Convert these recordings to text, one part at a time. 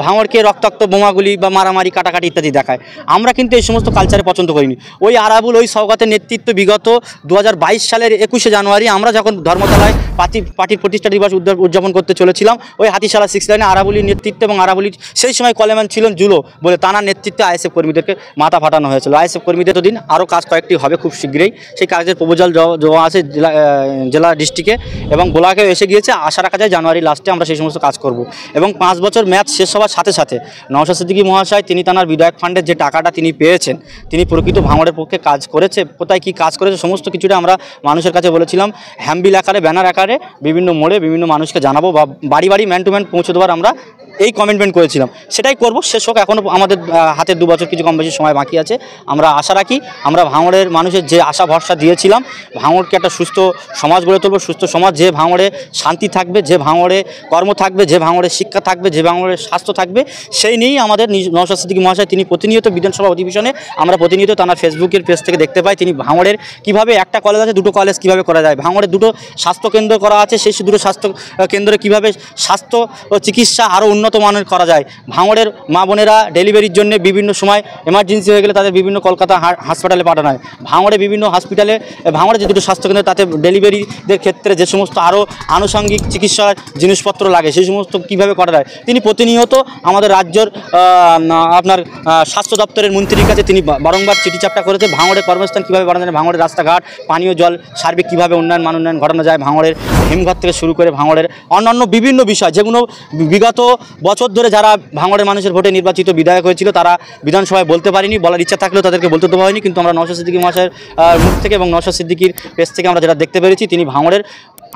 ভাঙড়কে রক্তাক্ত বোমাগুলি বা মারামারি কাটাকাটি ইত্যাদি দেখায়। আমরা কিন্তু এই সমস্ত কালচারে পছন্দ করিনি। ওই আরাবুল ওই সওগাতের নেতৃত্ব বিগত 2022 সালের 21শে জানুয়ারি আমরা যখন ধর্মতলায় পার্টির প্রতিষ্ঠা দিবস উদযাপন করতে চলেছিলাম, ওই হাতিশালা 6 লাইনে আরাবুলির নেতৃত্বে এবং আরাবুলির সেই সময় কলেমান ছিলেন জুলো বলে তানার নেতৃত্বে আইএসএফ কর্মীদেরকে মাথা ফাটানো হয়েছিল। আইএসএফ কর্মীদের দিন আরও কাজ কয়েকটি হবে খুব শীঘ্রই, সেই কাজের প্রপোজাল দেওয়া আছে জেলা ডিস্ট্রিক্টে এবং ব্লকেও এসে গিয়েছে। আশা রাখা যায় জানুয়ারি লাস্টে আমরা সেই সমস্ত কাজ করব। এবং 5 বছর মেয়াদ শেষ হওয়ার সাথে সাথে নওশাদ সিদ্দিকী মহাশয় তিনি তাঁর বিধায়ক ফান্ডের যে টাকাটা তিনি পেয়েছেন, তিনি প্রকৃত ভাঙড়ের পক্ষে কাজ করেছে, কোথায় কী কাজ করেছে সমস্ত কিছুটা আমরা মানুষের কাছে বলেছিলাম। হ্যাম্বিল আকারে, ব্যানার আকারে বিভিন্ন মোড়ে বিভিন্ন মানুষকে জানাবো বা বাড়ি বাড়ি ম্যান টু ম্যান পৌঁছে দেওয়ার আমরা এই কমিটমেন্ট করেছিলাম। সেটাই করব। শেষ হোক, এখনও আমাদের হাতে 2 বছর কিছু কম বেশি সময় বাকি আছে। আমরা আশা রাখি আমরা ভাঙড়ের মানুষের যে আশা ভরসা দিয়েছিলাম, ভাঙড়কে একটা সুস্থ সমাজ গড়ে তুলব, সুস্থ সমাজ, যে ভাঙড়ে শান্তি থাকবে, যে ভাঙড়ে কর্ম থাকবে, যে ভাঙড়ে শিক্ষা থাকবে, যে ভাঙড়ে স্বাস্থ্য থাকবে, সেই নিয়েই আমাদের নওশাদ সিদ্দিকী মহাশয় তিনি প্রতিনিয়ত বিধানসভা অধিবেশনে আমরা প্রতিনিয়ত তার ফেসবুকের পেজ থেকে দেখতে পাই তিনি ভাঙড়ের কীভাবে একটা কলেজ আছে 2টো কলেজ কীভাবে করা যায়, ভাঙড়ে 2টো স্বাস্থ্যকেন্দ্র করা আছে, সেই 2টো স্বাস্থ্য কেন্দ্রে কীভাবে স্বাস্থ্য ও চিকিৎসা আরও উন্নত মানের করা যায়। ভাঙড়ের মা বোনেরা ডেলিভারির জন্য বিভিন্ন সময় এমার্জেন্সি হয়ে গেলে তাদের বিভিন্ন কলকাতা হাসপাতালে পাঠানো হয়। ভাঙড়ে বিভিন্ন হসপিটালে, ভাঙড়ে যে 2টো স্বাস্থ্যকেন্দ্র তাতে ডেলিভারিদের ক্ষেত্রে যে সমস্ত আরও আনুষঙ্গিক চিকিৎসার জিনিসপত্র লাগে সেই সমস্ত কীভাবে করা যায় তিনি প্রতিনিয়ত আমাদের রাজ্যের আপনার স্বাস্থ্য দপ্তরের মন্ত্রীর কাছে তিনি বারংবার চিঠি চাপটা করেছে। ভাঙড়ের কর্মস্থান কীভাবে বাড়ানো যায়, ভাঙড়ের রাস্তাঘাট, পানীয় জল, সার্বিক কীভাবে মান উন্নয়ন ঘটানো যায়, ভাঙড়ের হিমঘর থেকে শুরু করে ভাঙড়ের অন্যান্য বিভিন্ন বিষয় যেগুলো বিগত বছর ধরে যারা ভাঙড়ের মানুষের ভোটে নির্বাচিত বিধায়ক হয়েছিল তারা বিধানসভায় বলতে পারেনি, বলার ইচ্ছা থাকলেও তাদেরকে বলতে দেওয়া হয়নি। কিন্তু আমরা নওশাদ সিদ্দিকী মহাশয়ের মুখ থেকে এবং নওশাদ সিদ্দিকীর পেজ থেকে আমরা যেটা দেখতে পেরেছি, তিনি ভাঙড়ের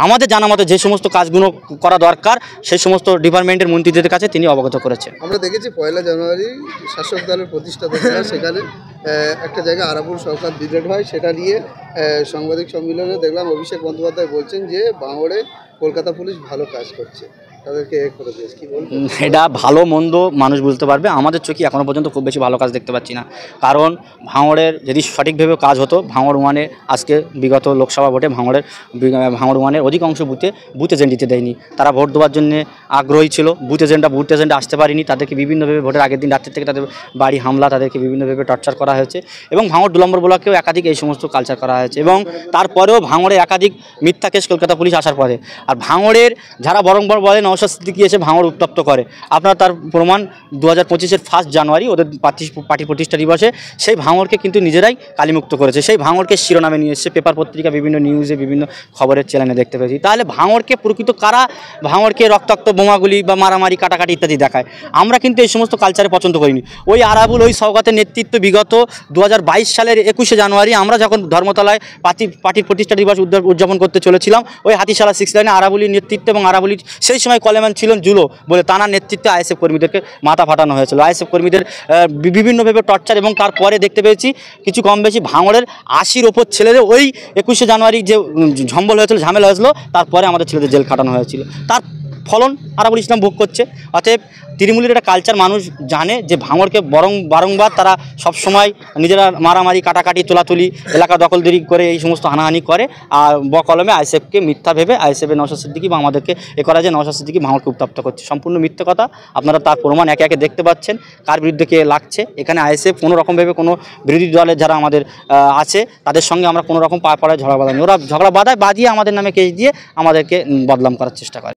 আমাদের জানা মতে যে সমস্ত কাজগুলো করা দরকার সেই সমস্ত ডিপার্টমেন্টের মন্ত্রীদের কাছে তিনি অবগত করেছেন। আমরা দেখেছি 1 জানুয়ারি শাসক দলের প্রতিষ্ঠা সেখানে একটা জায়গায় আরাবুল সরকার ডিবেট হয়, সেটা নিয়ে সাংবাদিক সম্মেলনে দেখলাম অভিষেক বন্দ্যোপাধ্যায় বলছেন যে ভাঙড়ে কলকাতা পুলিশ ভালো কাজ করছে, তাদেরকে করে দিয়েছে। কি বলবেন? এটা ভালো মন্দ মানুষ বুঝতে পারবে, আমাদের চোখে এখনও পর্যন্ত খুব বেশি ভালো কাজ দেখতে পাচ্ছি না। কারণ ভাঙড়ের যদি সঠিকভাবে কাজ হতো, ভাঙড় ওয়ানে আজকে বিগত লোকসভা ভোটে ভাঙড় ওয়ানের অধিকাংশ বুথ এজেন্ট দিতে দেয়নি। তারা ভোট দেওয়ার জন্য আগ্রহী ছিল, বুথ এজেন্ট আসতে পারেনি, তাদেরকে বিভিন্নভাবে ভোটের আগের দিন রাত্রি থেকে তাদের বাড়ি হামলা, তাদেরকে বিভিন্নভাবে টর্চার করা হয়েছে এবং ভাঙড় 2 নম্বর ব্লকেও একাধিক এই সমস্ত কালচার করা হয়েছে এবং তারপরেও ভাঙড়ে একাধিক মিথ্যা কেস কলকাতা পুলিশ আসার পরে। আর ভাঙড়ের যারা বরংবর বলে নওশাদ সিদ্দিকী এসে ভাঙড় উত্তপ্ত করে, আপনার তার প্রমাণ 2025-এর 1 জানুয়ারি ওদের পার্টি প্রতিষ্ঠা দিবসে সেই ভাঙড়কে কিন্তু নিজেরাই কালিমুক্ত করেছে। সেই ভাঙড়কে শিরোনামে নিয়ে এসেছে পেপার পত্রিকা, বিভিন্ন নিউজে, বিভিন্ন খবরের চ্যানেলে দেখতে পেয়েছি। তাহলে ভাঙড়কে প্রকৃত কারা ভাঙড়কে রক্তাক্ত বোমাগুলি বা মারামারি কাটাকাটি ইত্যাদি দেখায়? আমরা কিন্তু এই সমস্ত কালচারে পছন্দ করিনি। ওই আরাবুল ওই সওগাতের নেতৃত্ব বিগত 2022 সালের 21শে জানুয়ারি আমরা যখন ধর্মতলায় পার্টির প্রতিষ্ঠা দিবস উদযাপন করতে চলেছিলাম, ওই হাতিশালা 6 লাইনে আরাবুলির নেতৃত্বে এবং আরাবুলির সেই সময় কলেমান ছিলেন জুলো বলে তানার নেতৃত্বে আইএসএফ কর্মীদেরকে মাথা ফাটানো হয়েছিল। আইএসএফ কর্মীদের বিভিন্নভাবে টর্চার এবং তারপরে দেখতে পেয়েছি কিছু কম বেশি ভাঙড়ের 80-র ওপর ছেলেদের ওই 21শে জানুয়ারি যে ঝামেলা হয়েছিল তারপরে আমাদের ছেলেদের জেল খাটানো হয়েছিল। তার ফলন আরাবুল ইসলাম ভোগ করছে। অতএব তৃণমূলের একটা কালচার মানুষ জানে যে ভাঙড়কে বারংবার তারা সবসময় নিজেরা মারামারি কাটাকাটি তোলাতুলি এলাকা দখলদারি করে এই সমস্ত হানাহানি করে আর বকলমে আইএসএফকে মিথ্যা ভেবে আইএসএফের নওশাদ সিদ্দিকী বা আমাদেরকে করা যায় নওশাদ সিদ্দিকী ভাঙড়কে উত্তপ্ত করছে। সম্পূর্ণ মিথ্যে কথা। আপনারা তার প্রমাণ একে একে দেখতে পাচ্ছেন কার বিরুদ্ধে কে লাগছে। এখানে আইএসএফ কোনো রকমভাবে কোনো বিরোধী দলের যারা আমাদের আছে তাদের সঙ্গে আমরা কোনো রকম পাড়ায় ঝগড়া বাঁধানি, ওরা ঝগড়া বাঁধিয়ে আমাদের নামে কেস দিয়ে আমাদেরকে বদনাম করার চেষ্টা করে।